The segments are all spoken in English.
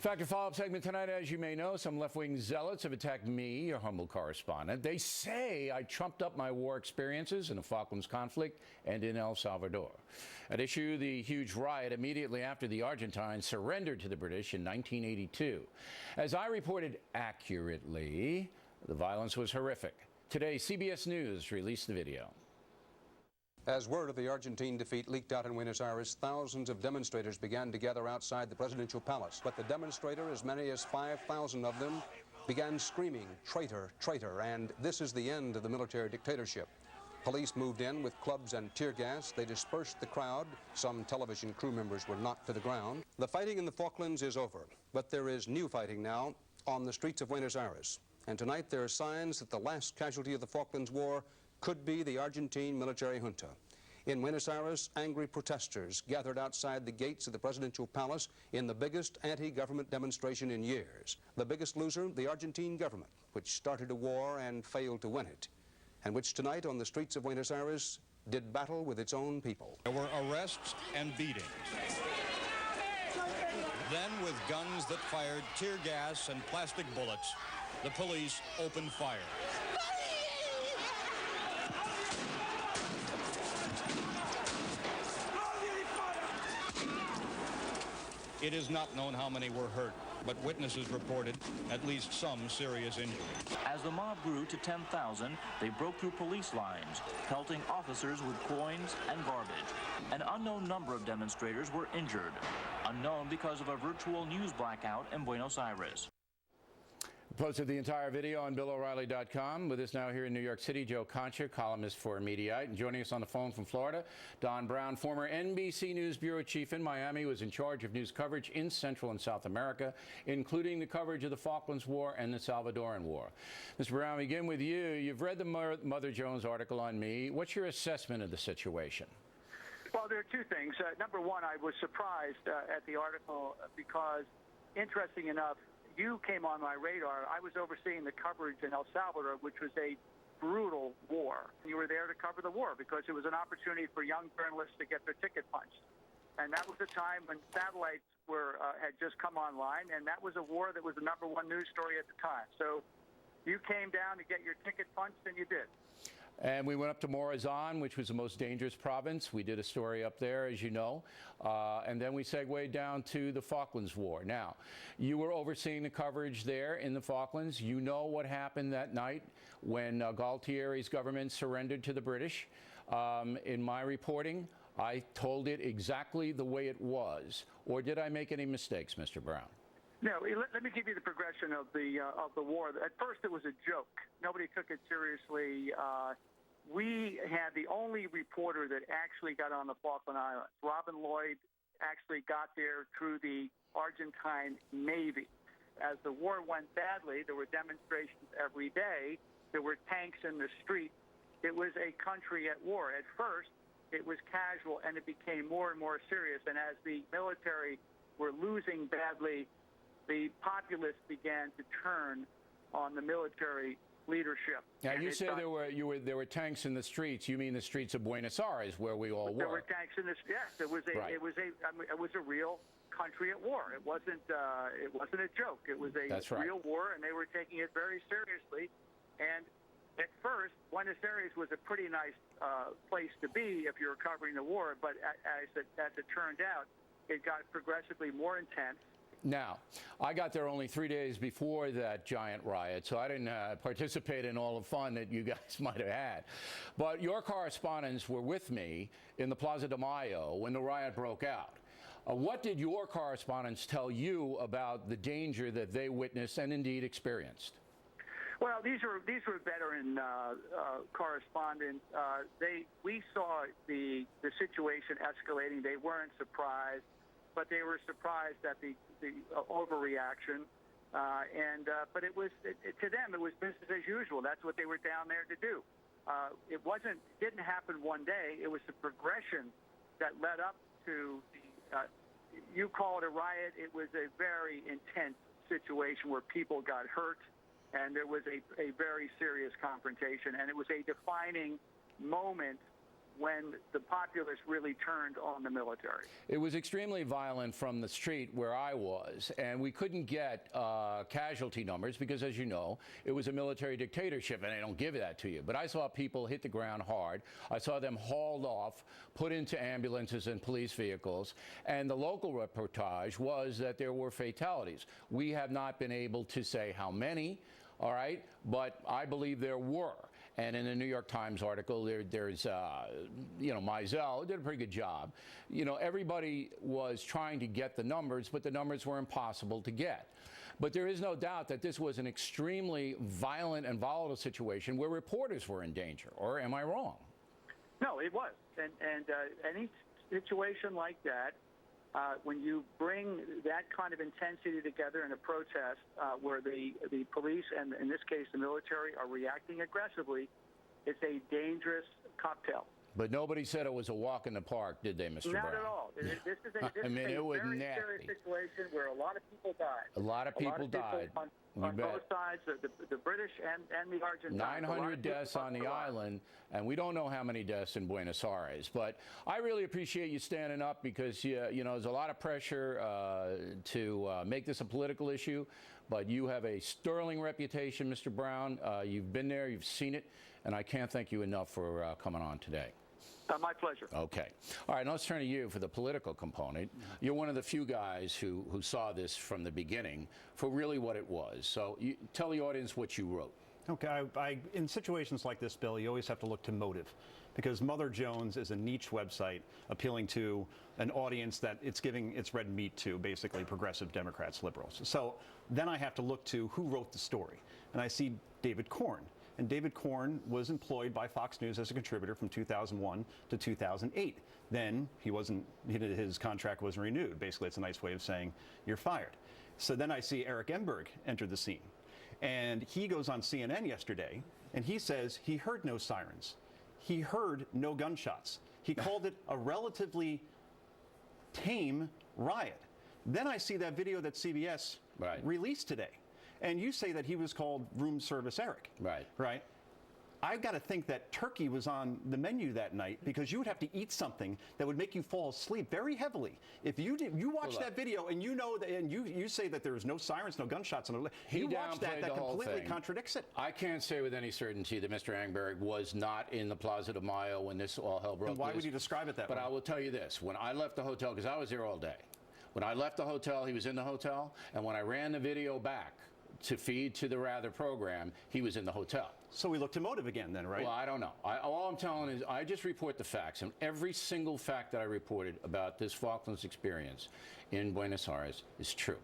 Factor follow-up segment tonight. As you may know, some left-wing zealots have attacked me, your humble correspondent. They say I trumped up my war experiences in the Falklands conflict and in El Salvador. At issue, the huge riot immediately after the Argentines surrendered to the British in 1982. As I reported accurately, the violence was horrific. Today, CBS News released the video. As word of the Argentine defeat leaked out in Buenos Aires, thousands of demonstrators began to gather outside the presidential palace. But the demonstrator, as many as 5,000 of them, began screaming, "Traitor, traitor," and this is the end of the military dictatorship. Police moved in with clubs and tear gas. They dispersed the crowd. Some television crew members were knocked to the ground. The fighting in the Falklands is over, but there is new fighting now on the streets of Buenos Aires. And tonight there are signs that the last casualty of the Falklands War could be the Argentine military junta. In Buenos Aires, angry protesters gathered outside the gates of the presidential palace in the biggest anti-government demonstration in years. The biggest loser, the Argentine government, which started a war and failed to win it, and which tonight on the streets of Buenos Aires did battle with its own people. There were arrests and beatings. Then, with guns that fired tear gas and plastic bullets, the police opened fire. It is not known how many were hurt, but witnesses reported at least some serious injury. As the mob grew to 10,000, they broke through police lines, pelting officers with coins and garbage. An unknown number of demonstrators were injured, unknown because of a virtual news blackout in Buenos Aires. Posted the entire video on BillO'Reilly.com. With us now here in New York City, Joe Concha, columnist for Mediaite. And joining us on the phone from Florida, Don Brown, former NBC News Bureau Chief in Miami, was in charge of news coverage in Central and South America, including the coverage of the Falklands War and the Salvadoran War. Mr. Brown, begin with you. You've read the Mother Jones article on me. What's your assessment of the situation? Well, there are two things. Number one, I was surprised at the article because, interesting enough, you came on my radar. I was overseeing the coverage in El Salvador, which was a brutal war. You were there to cover the war because it was an opportunity for young journalists to get their ticket punched. And that was a time when satellites had just come online, and that was a war that was the #1 news story at the time. So you came down to get your ticket punched, and you did. And we went up to Morazan, which was the most dangerous province. We did a story up there, as you know. And then we segued down to the Falklands War. Now, you were overseeing the coverage there in the Falklands. You know what happened that night when Galtieri's government surrendered to the British. In my reporting, I told it exactly the way it was. Or did I make any mistakes, Mr. Brown? No, let me give you the progression of the war. At first, it was a joke. Nobody took it seriously. We had the only reporter that actually got on the Falkland Islands. Robin Lloyd actually got there through the Argentine Navy. As the war went badly, there were demonstrations every day. There were tanks in the street. It was a country at war. At first, it was casual, and it became more and more serious. And as the military were losing badly, the populace began to turn on the military leadership. Now, you say there were tanks in the streets. You mean the streets of Buenos Aires, where we all were? There were tanks in the yes. It was a real country at war. It wasn't a joke. It was a real war, and they were taking it very seriously. And at first, Buenos Aires was a pretty nice place to be if you were covering the war. But as it turned out, it got progressively more intense. Now, I got there only 3 days before that giant riot, so I didn't participate in all the fun that you guys might have had. But your correspondents were with me in the Plaza de Mayo when the riot broke out. What did your correspondents tell you about the danger that they witnessed and indeed experienced? Well, these were veteran correspondents. We saw the situation escalating. They weren't surprised, but they were surprised at the overreaction, but to them it was business as usual. That's what they were down there to do. It didn't happen one day. It was the progression that led up to you call it a riot. It was a very intense situation where people got hurt, and there was a very serious confrontation, and it was a defining moment when the populace really turned on the military. It was extremely violent from the street where I was, and we couldn't get casualty numbers because, as you know, it was a military dictatorship, and they don't give that to you. But I saw people hit the ground hard. I saw them hauled off, put into ambulances and police vehicles, and the local reportage was that there were fatalities. We have not been able to say how many, all right, but I believe there were. And in the New York Times article, there's, Mizell did a pretty good job. Everybody was trying to get the numbers, but the numbers were impossible to get. But there is no doubt that this was an extremely violent and volatile situation where reporters were in danger. Or am I wrong? No, it was. And any situation like that, when you bring that kind of intensity together in a protest where the police and, in this case, the military are reacting aggressively, it's a dangerous cocktail. But nobody said it was a walk in the park, did they, Mr. Brown? Not at all. This is a, I mean, it was very nasty. serious situation where a lot of people died. A lot of people died. On both sides, the British and the Argentines. 900 deaths on the island, and we don't know how many deaths in Buenos Aires. But I really appreciate you standing up because, there's a lot of pressure to make this a political issue. But you have a sterling reputation, Mr. Brown. You've been there, you've seen it, and I can't thank you enough for coming on today. My pleasure. Okay. All right, now let's turn to you for the political component. You're one of the few guys who saw this from the beginning for really what it was. So tell the audience what you wrote. Okay. In situations like this, Bill, you always have to look to motive, because Mother Jones is a niche website appealing to an audience that it's giving its red meat to, basically progressive Democrats, liberals. So then I have to look to who wrote the story. And I see David Corn. And David Corn was employed by Fox News as a contributor from 2001 to 2008. Then his contract wasn't renewed. Basically, it's a nice way of saying you're fired. So then I see Eric Emberg enter the scene. And he goes on CNN yesterday, and he says he heard no sirens. He heard no gunshots. He called it a relatively tame riot. Then I see that video that CBS released today. And you say that he was called Room Service Eric. Right. Right. I've got to think that turkey was on the menu that night, because you would have to eat something that would make you fall asleep very heavily. If you watch that video and you know that, and you say that there was no sirens, no gunshots, you watch that completely contradicts it. I can't say with any certainty that Mr. Engberg was not in the Plaza de Mayo when this all hell broke loose. And why would you describe it that way? But I will tell you this: when I left the hotel, because I was there all day, when I left the hotel, he was in the hotel, and when I ran the video back to feed to the Rather program, he was in the hotel. So we look to motive again then, right? Well, I don't know. All I'm telling is I just report the facts, and every single fact that I reported about this Falklands experience in Buenos Aires is true.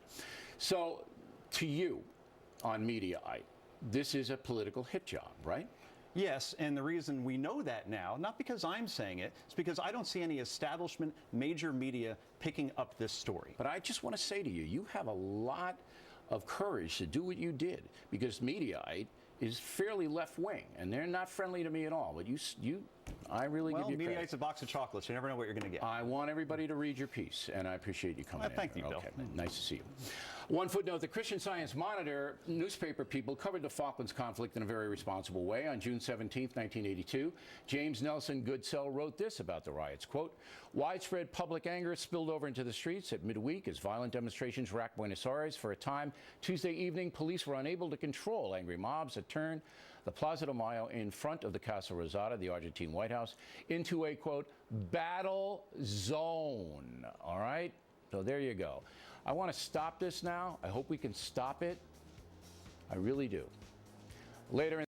So to you on Mediaite, this is a political hit job, right? Yes, and the reason we know that now, not because I'm saying it, it's because I don't see any establishment, major media picking up this story. But I just want to say to you, you have a lot of courage to do what you did, because Mediaite is fairly left-wing, and they're not friendly to me at all. But I really give you credit. Mediaite's a box of chocolates. You never know what you're going to get. I want everybody to read your piece, and I appreciate you coming in. Thank you, Bill. Okay, nice to see you. One footnote: the Christian Science Monitor newspaper people covered the Falklands conflict in a very responsible way. On June 17, 1982, James Nelson Goodsell wrote this about the riots, quote, "Widespread public anger spilled over into the streets at midweek as violent demonstrations racked Buenos Aires. For a time, Tuesday evening, police were unable to control angry mobs that turned the Plaza de Mayo in front of the Casa Rosada, the Argentine White House, into a, quote, battle zone." All right? So there you go. I want to stop this now. I hope we can stop it. I really do. Later in